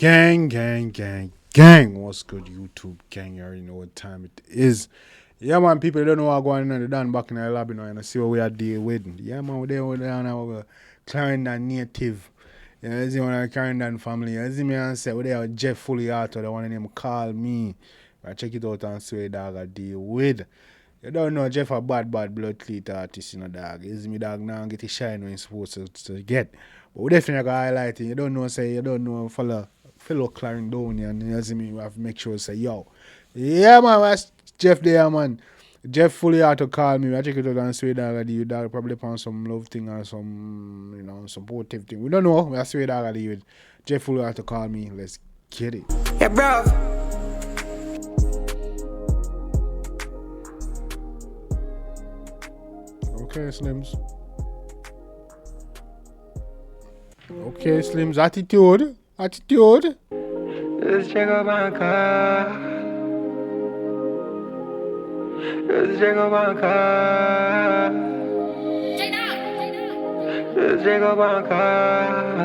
Gang, gang, gang, gang. What's good, YouTube gang? You already know what time it is. Yeah, man, people don't know what going on. They're down back in the lobby now and see what we are dealing with. Yeah, man, we're down our Clarendon native. Yeah, you see one of the Clarendon family. You see me and say, we're there with Jeff Fullyauto, the one name call me. I check it out and see what dog I deal with. You don't know Jeff a bad blood cleat artist, you know, dog. You see me, dog, now get his shine when he's supposed to get. But we definitely gonna highlight it. You don't know, say, you don't know, fellow Clarendonian, you see me, we have to make sure say, yo. Yeah, man, that's Jeff there, man. Jeff Fullyauto call me. I check it out and say dog you dog probably on some love thing or some, you know, supportive thing. We don't know. I swear dog with Jeff Fullyauto call me. Let's get it. Yeah, bro. Okay, Slims. Okay, Slims. Attitude. Let's check out my car. Let's check out my car. Let's check out my car.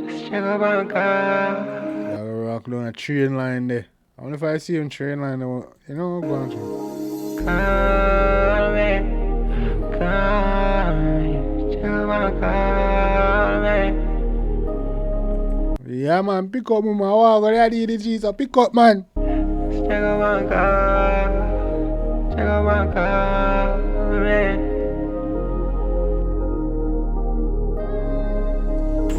Let's check out my car. I'll rock down a train line there. I wonder if I see him train line, you know what I'm going to. Call me. Check out my car, man. Yeah, man, pick up, man. Wow, I need the cheese. Pick up, man. Check out my car. Check out my car, man.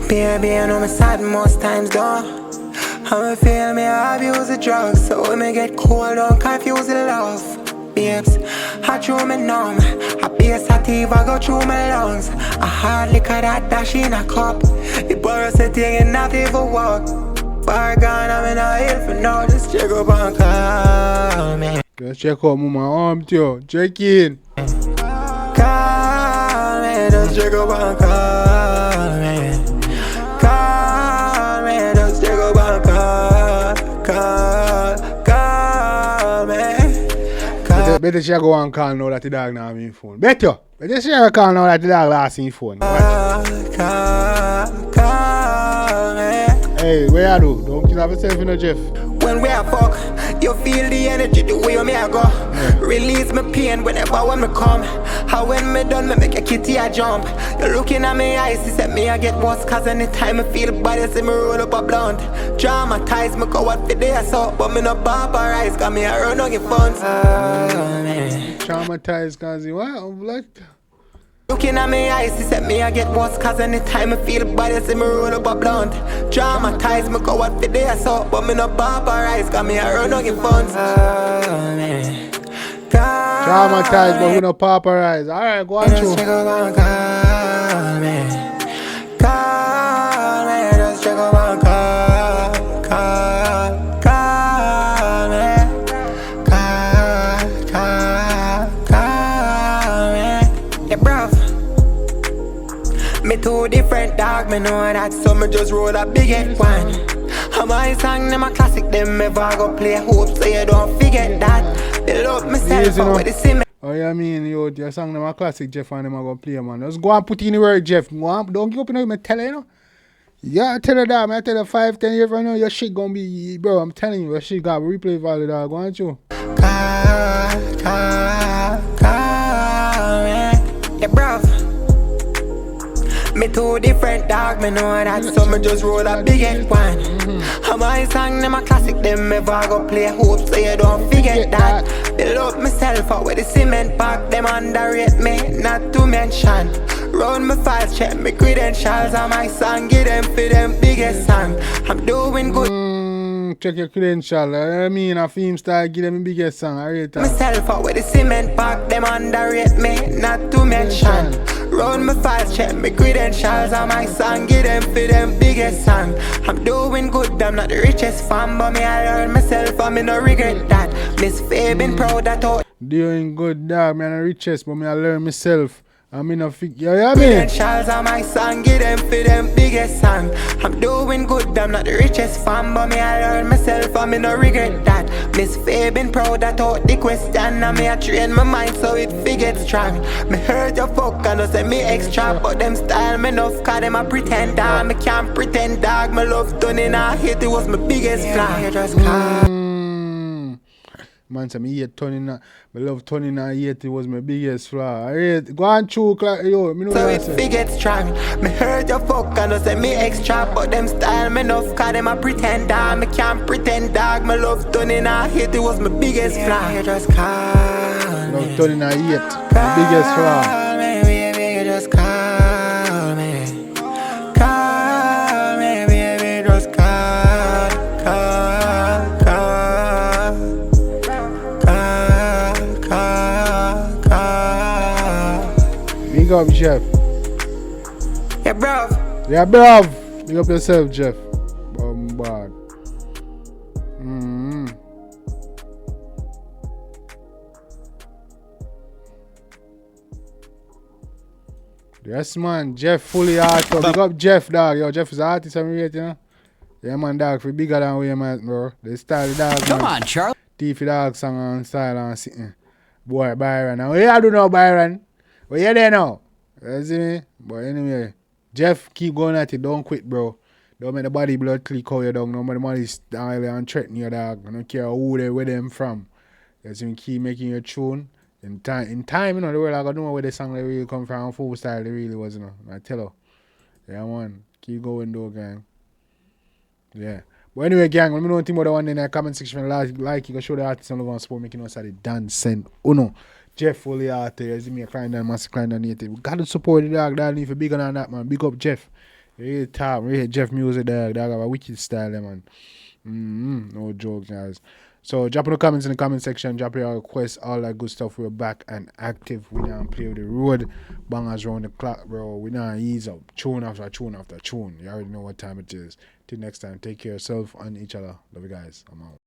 Baby, I know me sad most times, though. I'ma feel me, I abuse the drugs. So when me get cold, don't confuse the love. Babes, I chew me numb. I be a sativa, go through my lungs. I hard liquor that dash in a cup. The borrow say thing and not even walk. Far gone, I'm in a hill for now. Just check up and call me. Just check out my arm, too. Check in. Call me, just check up and call me. Call me, just check up and call me. Better she go and call now that the dog not have his phone. Better she go call now that the dog lost his phone. Call me. Hey, where you do? Don't kill yourself, you know, Jeff. When we are fuck, you feel the energy the way me I go. Yeah. Release my pain when me come. How when me done, me make a kitty I jump. You looking at me eyes, you said me I get worse. Cause anytime I feel bad, you see me roll up a blunt. Dramatize, me go out for day so. But me no paparazzi, got me I run on your funds. Traumatized cause you what? Like looking at me eyes, you said me I get worse. Cause anytime I feel bad, you see me roll up a blunt. Dramatize, me go out for day so. But me no paparazzi, got me I run on your funds. Traumatized, but we no paparazzi. Alright, go on through. Call me. Call me, just check out my car. Call me. Call me. Yeah, bruv. Me two different dog, me know that. So me just roll a big head one. My song, them a classic, them ever go play. Hope so you don't forget that. Build up myself up with the cement. Oh, yeah, I mean, your song, them a classic, Jeff, and them a go play, man. Just go and put in the word, Jeff. Go on, don't give up, you know, me tell you, you know. Yeah, I tell you that, man. I tell you 5, 10 years from now, your shit gonna be, bro, I'm telling you, your shit got replay value, dog. Go on, you. Call me. Yeah, bruv. Me two different dog, me know that. So me just roll a big head one. My song, them a classic, them ever go play. Hope so you don't forget that. Build up myself up with the cement pack. Them underrate me, not to mention. Round my files, check my credentials. And my song, give them for them biggest song. I'm doing good. Check your credentials. I mean, a film star, give them the biggest song. I rate that. Myself up with the cement pack. Them underrate me, not to mention. Round my files, check my credentials. And my song, give them for them biggest song. I'm doing good, I'm not the richest fan. But me, I learn myself, and me no regret that. Miss Faye been proud that all. Doing good, dog, me, I'm the richest, but me, I learn myself. I mean, I think, yeah, I mean. Credentials and my song, give them for them biggest song. I'm doing doing good, I'm not the richest fan, but me I learn myself and me no regret that. Miss Faye been proud that out the question, and me I train my mind so it get strong. Me heard your fuck and I say me extra, but them style me enough, cause them a pretend dog. Me can't pretend dog, my love done in a hate, it was my biggest flaw. You just Man say me hate turning, my love turning and hate, it was my biggest flaw. I hate, go on through, yo, me know so what I it say. get strong. Me heard your fuck and I say me extra, but them style me enough, cause them a pretend dog. Me can't pretend dog, my love done in a hate, it was my biggest flaw. You just call Love turning and hate, my biggest flaw. Call me, baby, you just call me. Call me, baby, just call, call, call. Big up, Jeff. Yeah, bruv. Yeah, bruv. Big up yourself, Jeff. Bombard. Yes, man. Jeff Fullyauto. Big up Jeff, dog. Yo, Jeff is an artist I'm rate, you know? Yeah, man, dog. For bigger than we, man, bro. They style the dog, Come man. on, Charlie. Teefy dog song and style and sitting. Boy, Byron. Now, what you do now, Byron? What you there now? You see me? But anyway, Jeff, keep going at it. Don't quit, bro. Don't make the body blood click how you down. Nobody money style and threaten you, dog. I don't care who they, where them from. You see me? Keep making your tune. In time, you know, the world I got to know where the song they really come from. Full style they really was, you know. I tell her. Yeah, man. Keep going, though, gang. Yeah. But anyway, gang, let me know anything about the one in the comment section. Like, you can show the artist and love and support, making us at the dancing. Uno. Jeff Fullyauto, you see me, a client and massive client and native. We got to support the dog, dog. If you're bigger than that, man. Big up Jeff. Really top, really Jeff music, dog. Dog have a wicked style, man. No jokes, guys. So drop in the comments in the comment section, drop your requests, all that good stuff. We're back and active. We now play with the road bangers around the clock, bro. We now ease up, tune after tune after tune. You already know what time it is. Till next time, take care of yourself and each other. Love you guys. I'm out.